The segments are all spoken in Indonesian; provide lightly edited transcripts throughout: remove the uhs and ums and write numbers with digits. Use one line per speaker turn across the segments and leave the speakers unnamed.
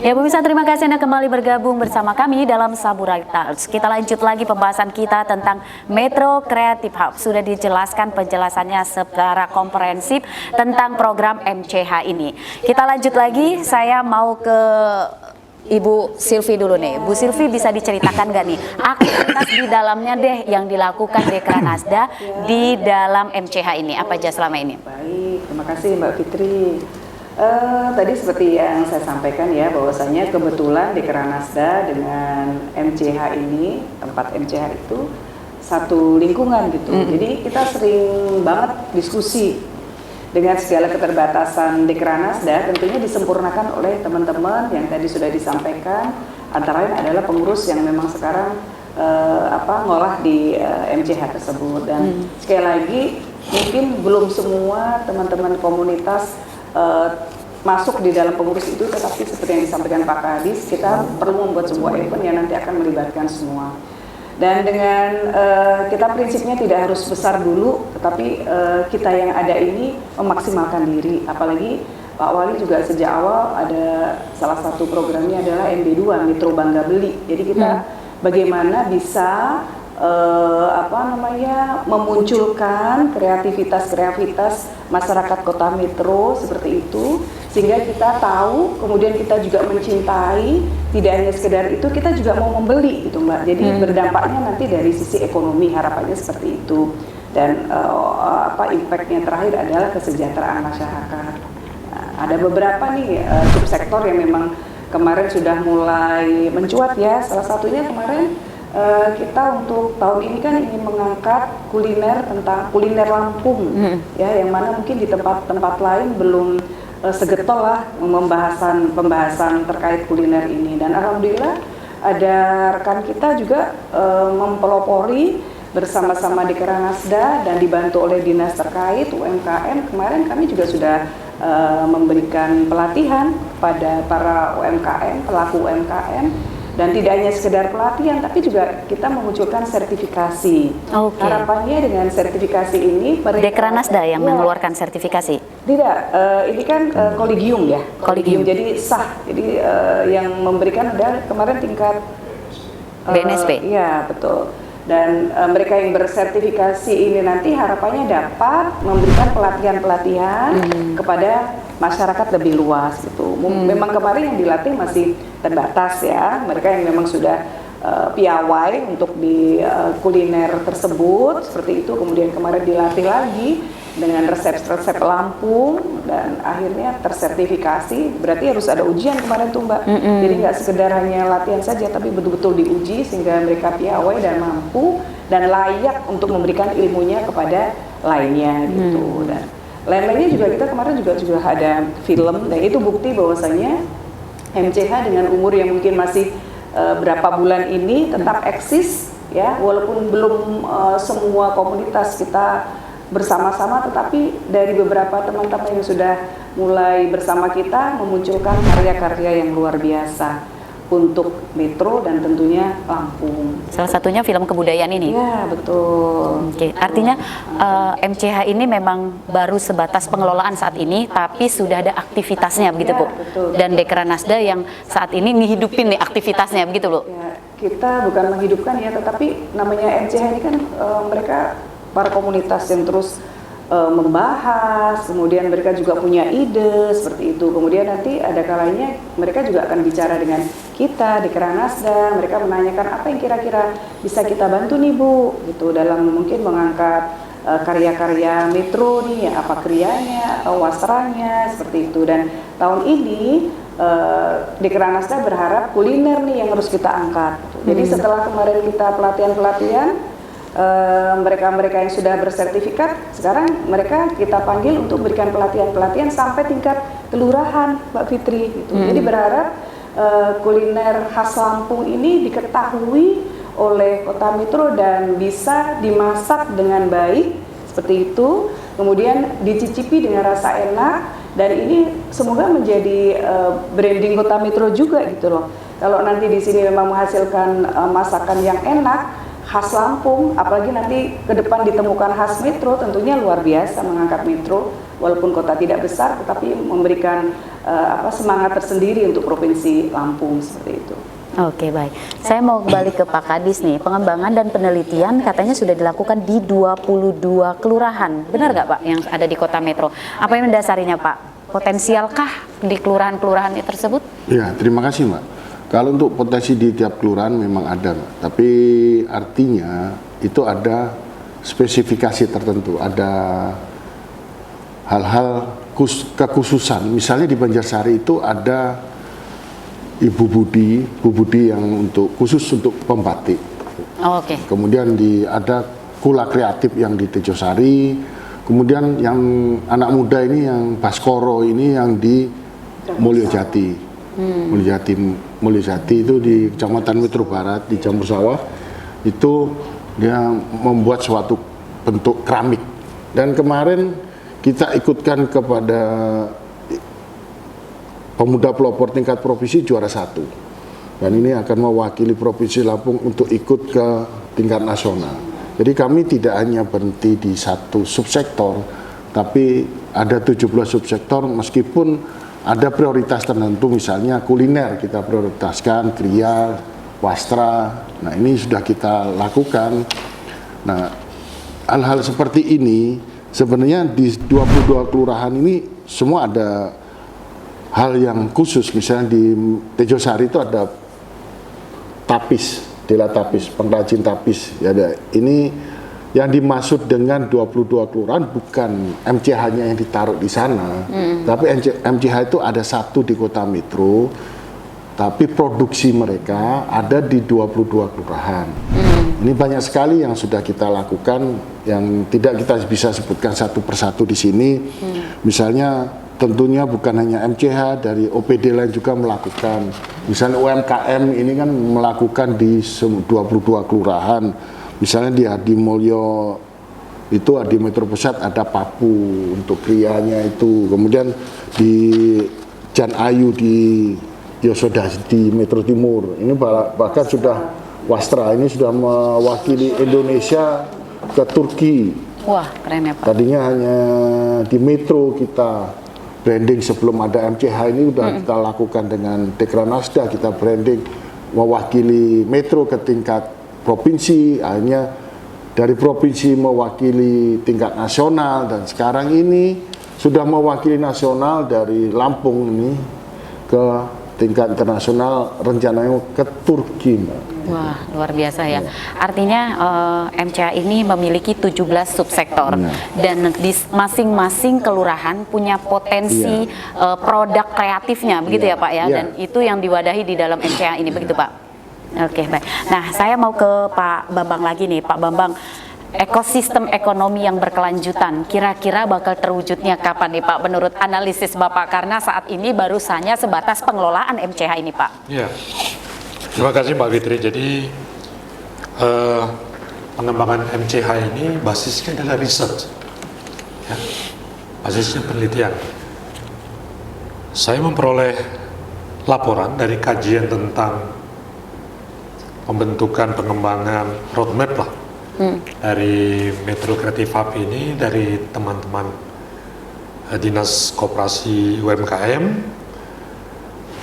Ya pemirsa, terima kasih Anda kembali bergabung bersama kami dalam Saburai Talks. Kita lanjut lagi pembahasan kita tentang Metro Creative Hub. Sudah dijelaskan penjelasannya secara komprehensif tentang program MCH ini. Kita lanjut lagi, saya mau ke Ibu Silvi dulu nih. Bu Silvi, bisa diceritakan nggak nih aktivitas di dalamnya deh yang dilakukan Dekranasda di dalam MCH ini, apa aja selama ini?
Baik, terima kasih Mbak Fitri. Tadi seperti yang saya sampaikan ya, bahwasanya kebetulan Dekranasda dengan MCH ini, tempat MCH itu satu lingkungan gitu. Jadi kita sering banget diskusi dengan segala keterbatasan Dekranasda, tentunya disempurnakan oleh teman-teman yang tadi sudah disampaikan. Antara lain adalah pengurus yang memang sekarang ngolah di MCH tersebut. Dan sekali lagi, mungkin belum semua teman-teman komunitas masuk di dalam pengurus itu, tetapi seperti yang disampaikan Pak Kadis, kita perlu membuat sebuah event yang nanti akan melibatkan semua. Dan dengan kita prinsipnya tidak harus besar dulu, tetapi kita yang ada ini memaksimalkan diri. Apalagi Pak Wali juga sejak awal ada salah satu programnya adalah MB2, Metro Bangga Beli. Jadi kita bagaimana bisa memunculkan kreativitas masyarakat Kota Metro seperti itu, sehingga kita tahu, kemudian kita juga mencintai, tidak hanya sekedar itu, kita juga mau membeli gitu Mbak. Jadi berdampaknya nanti dari sisi ekonomi, harapannya seperti itu. Dan impactnya terakhir adalah kesejahteraan masyarakat. Nah, ada beberapa nih subsektor yang memang kemarin sudah mulai mencuat ya. Salah satunya kemarin kita untuk tahun ini kan ingin mengangkat kuliner, tentang kuliner Lampung, ya, yang mana mungkin di tempat-tempat lain belum segetol lah pembahasan terkait kuliner ini. Dan alhamdulillah ada rekan kita juga mempelopori bersama-sama Dekranasda dan dibantu oleh dinas terkait UMKM. Kemarin kami juga sudah memberikan pelatihan pada para UMKM, pelaku UMKM. Dan tidak hanya sekedar pelatihan, tapi juga kita memunculkan sertifikasi. Harapannya dengan sertifikasi ini,
Dekranasda yang mengeluarkan sertifikasi?
Tidak, ini kan kolegium ya. Kolegium, jadi sah. Jadi yang memberikan adalah kemarin tingkat
BNSP.
Iya, betul. Dan mereka yang bersertifikasi ini nanti harapannya dapat memberikan pelatihan-pelatihan kepada masyarakat lebih luas gitu. Memang kemarin yang dilatih masih terbatas ya, mereka yang memang sudah piawai untuk di kuliner tersebut seperti itu, kemudian kemarin dilatih lagi dengan resep-resep Lampung dan akhirnya tersertifikasi. Berarti harus ada ujian kemarin tuh Mbak. Jadi nggak sekedar hanya latihan saja, tapi betul-betul diuji sehingga mereka piawai dan mampu dan layak untuk memberikan ilmunya kepada lainnya gitu. Dan lain-lainnya juga kita kemarin juga ada film, dan itu bukti bahwasanya MCH dengan umur yang mungkin masih berapa bulan ini tetap eksis ya, walaupun belum semua komunitas kita bersama-sama, tetapi dari beberapa teman-teman yang sudah mulai bersama kita memunculkan karya-karya yang luar biasa untuk Metro dan tentunya Lampung.
Salah satunya film kebudayaan ini?
Ya, betul.
Oke, artinya MCH ini memang baru sebatas pengelolaan saat ini, tapi sudah ada aktivitasnya begitu Bu?
Betul.
Dan Dekranasda yang saat ini ngehidupin nih aktivitasnya begitu Bu?
Ya, kita bukan menghidupkan ya, tetapi namanya MCH ini kan mereka para komunitas yang terus membahas, kemudian mereka juga punya ide seperti itu. Kemudian nanti ada kalanya mereka juga akan bicara dengan kita di Dekranasda, mereka menanyakan apa yang kira-kira bisa kita bantu nih Bu, gitu, dalam mungkin mengangkat karya-karya Metro nih, apa krianya atau wastranya seperti itu. Dan tahun ini Dekranasda berharap kuliner nih yang harus kita angkat. Jadi setelah kemarin kita pelatihan-pelatihan, mereka-mereka yang sudah bersertifikat, sekarang mereka kita panggil untuk memberikan pelatihan-pelatihan sampai tingkat kelurahan, Mbak Fitri gitu. Jadi berharap kuliner khas Lampung ini diketahui oleh Kota Metro dan bisa dimasak dengan baik seperti itu, kemudian dicicipi dengan rasa enak, dan ini semoga menjadi branding Kota Metro juga gitu loh. Kalau nanti di sini memang menghasilkan masakan yang enak, khas Lampung, apalagi nanti ke depan ditemukan khas Metro, tentunya luar biasa mengangkat Metro, walaupun kota tidak besar, tetapi memberikan semangat tersendiri untuk Provinsi Lampung seperti itu.
Oke, baik. Saya mau kembali ke Pak Kadis nih. Pengembangan dan penelitian katanya sudah dilakukan di 22 kelurahan. Benar nggak Pak yang ada di Kota Metro? Apa yang mendasarinya Pak? Potensialkah di kelurahan-kelurahan tersebut?
Ya, terima kasih Mbak. Kalau untuk potensi di tiap kelurahan memang ada, Mbak. Tapi artinya itu ada spesifikasi tertentu, ada hal-hal kekhususan. Misalnya di Banjarsari itu ada Ibu Budi yang khusus untuk pembatik.
Oh, oke.
Kemudian ada Kula Kreatif yang di Tejosari. Kemudian yang anak muda ini yang Baskoro ini yang di Mulyajati. Mulyajati itu di Kecamatan Metro Barat di Jamur Sawah. Itu dia membuat suatu bentuk keramik. Dan kemarin kita ikutkan kepada pemuda pelopor tingkat provinsi juara 1. Dan ini akan mewakili Provinsi Lampung untuk ikut ke tingkat nasional. Jadi kami tidak hanya berhenti di satu subsektor, tapi ada 17 subsektor meskipun ada prioritas tertentu, misalnya kuliner kita prioritaskan, kriya, wastra. Nah ini sudah kita lakukan. Nah hal-hal seperti ini sebenarnya di 22 kelurahan ini semua ada hal yang khusus. Misalnya di Tejosari itu ada tapis, Dela Tapis, pengrajin tapis. Ya, ini yang dimaksud dengan 22 kelurahan bukan MCH-nya yang ditaruh di sana, tapi MCH itu ada satu di Kota Metro, tapi produksi mereka ada di 22 kelurahan. Ini banyak sekali yang sudah kita lakukan, yang tidak kita bisa sebutkan satu persatu di sini. Misalnya tentunya bukan hanya MCH, dari OPD lain juga melakukan. Misalnya UMKM ini kan melakukan di 22 kelurahan. Misalnya di Hadimulyo itu di Metro Pusat ada Papu untuk krianya itu. Kemudian di Jan Ayu di Yosoda di Metro Timur. Ini bahkan sudah wastra, ini sudah mewakili Indonesia ke Turki.
Wah, keren ya Pak.
Tadinya hanya di Metro kita branding sebelum ada MCH ini udah kita lakukan dengan Dekranasda, kita branding mewakili Metro ke tingkat provinsi, akhirnya dari provinsi mewakili tingkat nasional, dan sekarang ini sudah mewakili nasional dari Lampung ini ke tingkat internasional, rencananya ke Turki, Mbak.
Wah, luar biasa ya. Artinya MCH ini memiliki 17 subsektor dan di masing-masing kelurahan punya potensi produk kreatifnya, begitu ya Pak ya. Dan itu yang diwadahi di dalam MCH ini, begitu Pak. Oke, baik. Nah, saya mau ke Pak Bambang lagi nih, Pak Bambang. Ekosistem ekonomi yang berkelanjutan, kira-kira bakal terwujudnya kapan nih Pak, menurut analisis Bapak? Karena saat ini baru saja sebatas pengelolaan MCH ini Pak.
Ya, terima kasih Mbak Fitri. Jadi pengembangan MCH ini basisnya adalah riset, ya, basisnya penelitian. Saya memperoleh laporan dari kajian tentang pembentukan pengembangan roadmap lah dari Metro Creative Hub ini dari teman-teman Dinas Koperasi UMKM.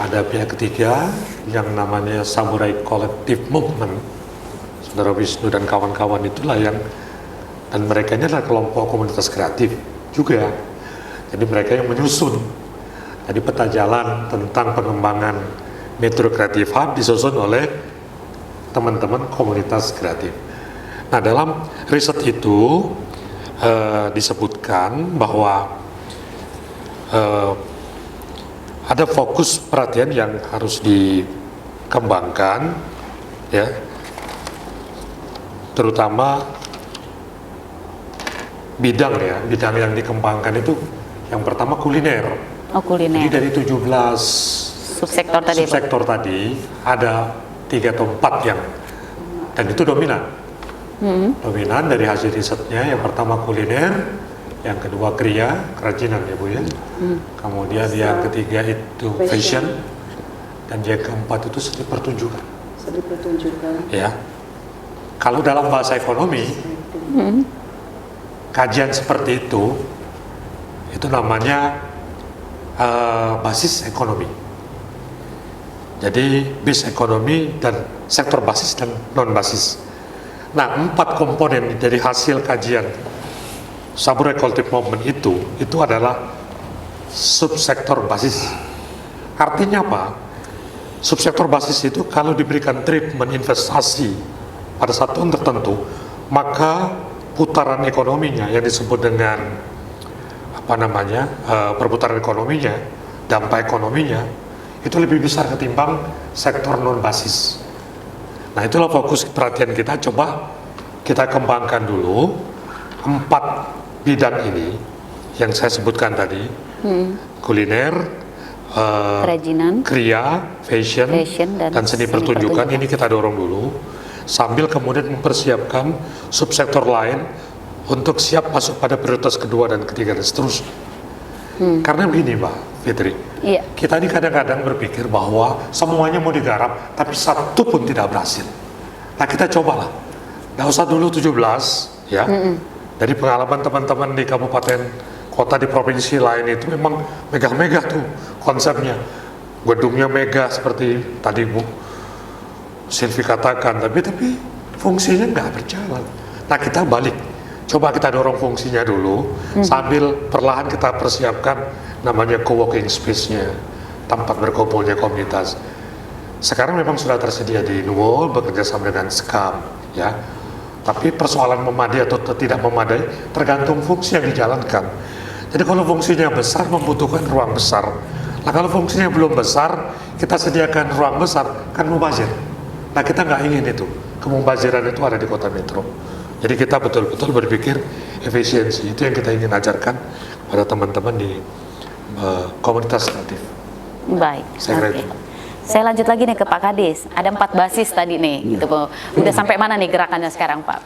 Ada pihak ketiga yang namanya Samurai Collective Movement, Saudara Wisnu dan kawan-kawan itulah yang, dan mereka ini adalah kelompok komunitas kreatif juga. Jadi mereka yang menyusun. Jadi peta jalan tentang pengembangan Metro Creative Hub disusun oleh teman-teman komunitas kreatif. Nah, dalam riset itu disebutkan bahwa ada fokus perhatian yang harus dikembangkan, ya, terutama bidang yang dikembangkan itu yang pertama kuliner.
Oh, kuliner.
Jadi dari 17
subsektor
tadi ada 3 atau 4 yang, dan itu dominan. Dominan dari hasil risetnya, yang pertama kuliner, yang kedua kriya, kerajinan ya Bu ya. Kemudian yang ketiga itu fashion, dan yang keempat itu seni pertunjukan.
Seni pertunjukan.
Ya. Kalau dalam bahasa ekonomi, kajian seperti itu namanya basis ekonomi. Jadi base ekonomi dan sektor basis dan non basis. Nah, 4 komponen dari hasil kajian Saburai Collective Movement itu adalah subsektor basis. Artinya apa? Subsektor basis itu kalau diberikan treatment investasi pada satu tahun tertentu, maka putaran ekonominya yang disebut dengan perputaran ekonominya, dampak ekonominya itu lebih besar ketimbang sektor non basis. Nah, itulah fokus perhatian kita. Coba kita kembangkan dulu 4 bidang ini yang saya sebutkan tadi, kuliner,
kerajinan,
kriya, fashion dan seni pertunjukan. Ini kita dorong dulu, sambil kemudian mempersiapkan subsektor lain untuk siap masuk pada prioritas kedua dan ketiga dan seterusnya. Karena begini Mbak Fitri, kita ini kadang-kadang berpikir bahwa semuanya mau digarap, tapi satu pun tidak berhasil. Nah, kita cobalah, nggak usah dulu 17 ya. Dari pengalaman teman-teman di kabupaten kota di provinsi lain itu memang megah-megah tuh konsepnya, gedungnya megah seperti tadi Bu Silvi katakan, tapi fungsinya nggak berjalan. Nah, kita balik, coba kita dorong fungsinya dulu, sambil perlahan kita persiapkan namanya co-working space-nya, tempat berkumpulnya komunitas. Sekarang memang sudah tersedia di Nuwul, bekerja sama dengan SKAM, ya. Tapi persoalan memadai atau tidak memadai tergantung fungsi yang dijalankan. Jadi kalau fungsinya besar membutuhkan ruang besar. Nah, kalau fungsinya belum besar, kita sediakan ruang besar, kan mubazir. Nah, kita nggak ingin itu. Kemubaziran itu ada di kota metro. Jadi kita betul-betul berpikir efisiensi. Itu yang kita ingin ajarkan pada teman-teman di komunitas kreatif.
Baik. Saya lanjut lagi nih ke Pak Kadis. Ada 4 basis tadi nih. Gitu, udah sampai mana nih gerakannya sekarang, Pak?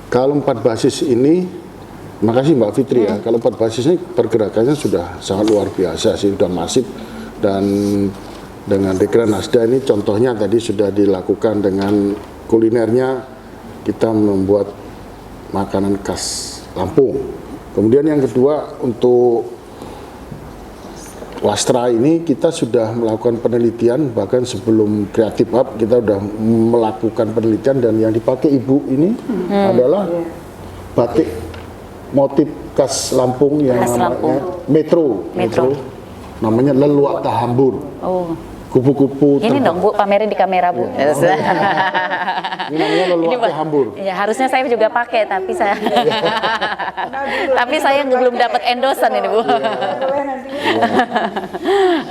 Kalau 4 basis ini, makasih Mbak Fitri ya. Kalau 4 basis ini pergerakannya sudah sangat luar biasa sih, sudah masif. Dan dengan Dekranasda ini contohnya tadi sudah dilakukan dengan kulinernya, kita membuat makanan khas Lampung. Kemudian yang kedua, untuk Wastra ini kita sudah melakukan penelitian, bahkan sebelum Creative Hub kita sudah melakukan penelitian, dan yang dipakai Ibu ini adalah batik motif khas Lampung yang namanya Metro. Namanya Leluak Tahambur. Kupu-kupu.
Ini dong Bu, pamerin di kamera Bu.
Ini namanya Leluak Tahambur.
Ya, harusnya saya juga pakai, tapi saya belum dapat endorsan ini Bu.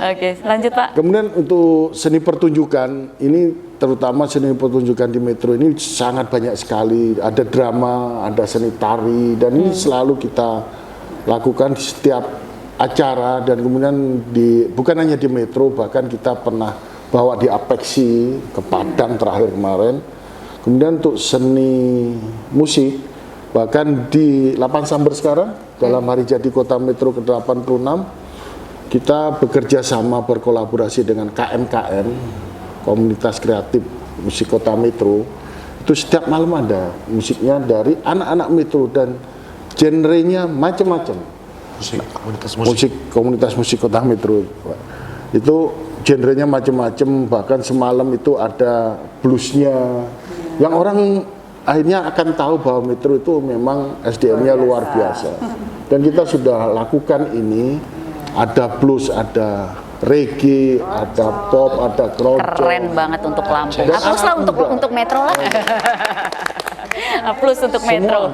Oke, lanjut Pak.
Kemudian untuk seni pertunjukan, ini terutama seni pertunjukan di Metro ini sangat banyak sekali. Ada drama, ada seni tari, dan ini selalu kita lakukan di setiap acara. Dan kemudian bukan hanya di Metro, bahkan kita pernah bawa di Apeksi ke Padang terakhir kemarin. Kemudian untuk seni musik, bahkan di Lapan Samber sekarang dalam hari jadi Kota Metro ke-86, kita bekerja sama berkolaborasi dengan KMKM, Komunitas Kreatif Musik Kota Metro. Itu setiap malam ada musiknya dari anak-anak Metro, dan genrenya macam-macam. Komunitas musik Kota Metro itu genrenya macam-macam. Bahkan semalam itu ada bluesnya, yang orang akhirnya akan tahu bahwa Metro itu memang SDM-nya luar biasa. Dan kita sudah lakukan ini, ada blues, ada reggae, ada pop, ada keroncong.
Keren banget untuk Lampung. Plus lah untuk Metro lah. Plus untuk Metro.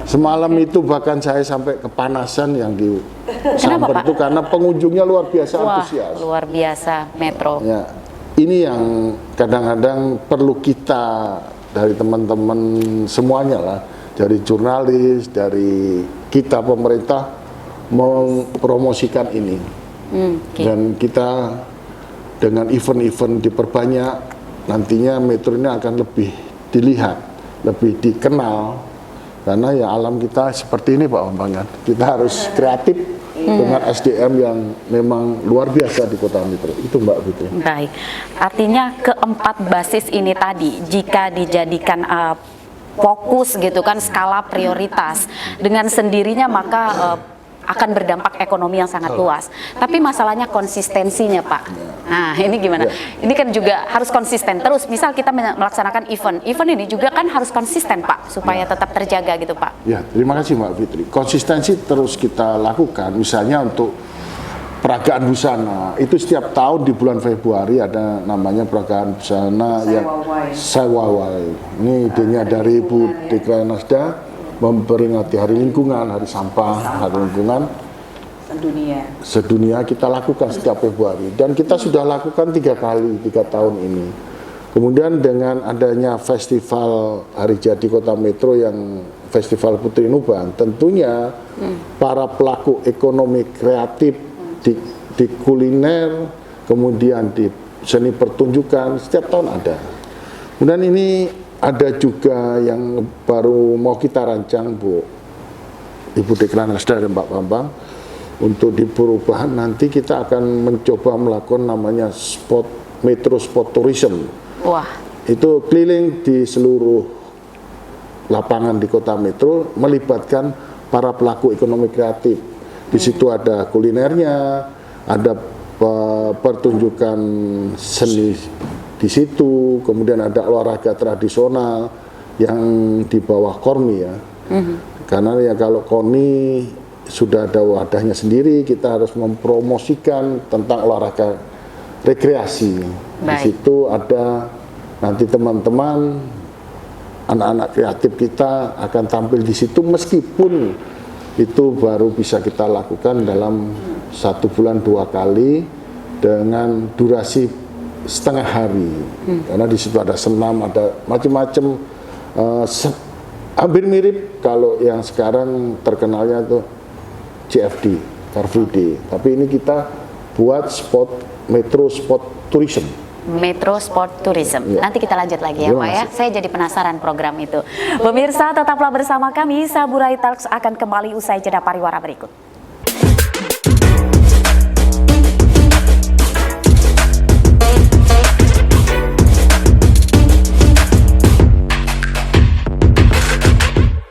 Semalam itu bahkan saya sampai kepanasan yang di Samber itu, karena pengunjungnya luar biasa antusias.
Luar biasa Metro.
Ya, ini yang kadang-kadang perlu kita dari teman-teman semuanya lah, dari jurnalis, dari kita pemerintah mempromosikan ini. Dan kita dengan event-event diperbanyak, nantinya Metro ini akan lebih dilihat, lebih dikenal. Karena ya alam kita seperti ini Pak Bambang kan. Kita harus kreatif dengan SDM yang memang luar biasa di Kota Metro. Itu Mbak Fitri.
Baik, artinya keempat basis ini tadi jika dijadikan fokus gitu kan, skala prioritas dengan sendirinya maka akan berdampak ekonomi yang sangat luas. Tapi masalahnya konsistensinya Pak. Nah ini gimana? Ini kan juga harus konsisten terus. Misal kita melaksanakan event ini juga kan harus konsisten Pak supaya tetap terjaga gitu Pak.
Ya, terima kasih Mbak Fitri. Konsistensi terus kita lakukan. Misalnya untuk peragaan busana, itu setiap tahun di bulan Februari ada namanya peragaan busana yang Sewawai. Ini idenya dari Ibu Dekra Nasda, memperingati Hari Lingkungan, Hari Sampah, Hari Lingkungan sedunia kita lakukan setiap Februari, dan kita sudah lakukan 3 kali 3 tahun ini. Kemudian dengan adanya festival Hari Jadi Kota Metro yang Festival Putri Nuban, tentunya para pelaku ekonomi kreatif di kuliner, kemudian di seni pertunjukan setiap tahun ada. Kemudian ini ada juga yang baru mau kita rancang Bu Ibu Dekra Nasda dan Pak Bambang. Untuk di perubahan nanti kita akan mencoba melakukan namanya Metro Sport Tourism.
Wah.
Itu keliling di seluruh lapangan di Kota Metro, melibatkan para pelaku ekonomi kreatif. Di situ ada kulinernya, ada pertunjukan seni di situ, kemudian ada olahraga tradisional yang di bawah KORMI ya. Karena ya kalau KONI sudah ada wadahnya sendiri, kita harus mempromosikan tentang olahraga rekreasi. Di situ ada nanti teman-teman anak-anak kreatif kita akan tampil di situ, meskipun itu baru bisa kita lakukan dalam 1 bulan 2 kali dengan durasi setengah hari. Karena di situ ada senam, ada macam-macam, hampir mirip kalau yang sekarang terkenalnya tuh CFD, Car Free Day. Tapi ini kita buat Metro Sport Tourism.
Metro Sport Tourism.
Ya.
Nanti kita lanjut lagi ya Pak ya. Saya jadi penasaran program itu. Pemirsa tetaplah bersama kami. Saburai Talks akan kembali usai jeda pariwara berikut.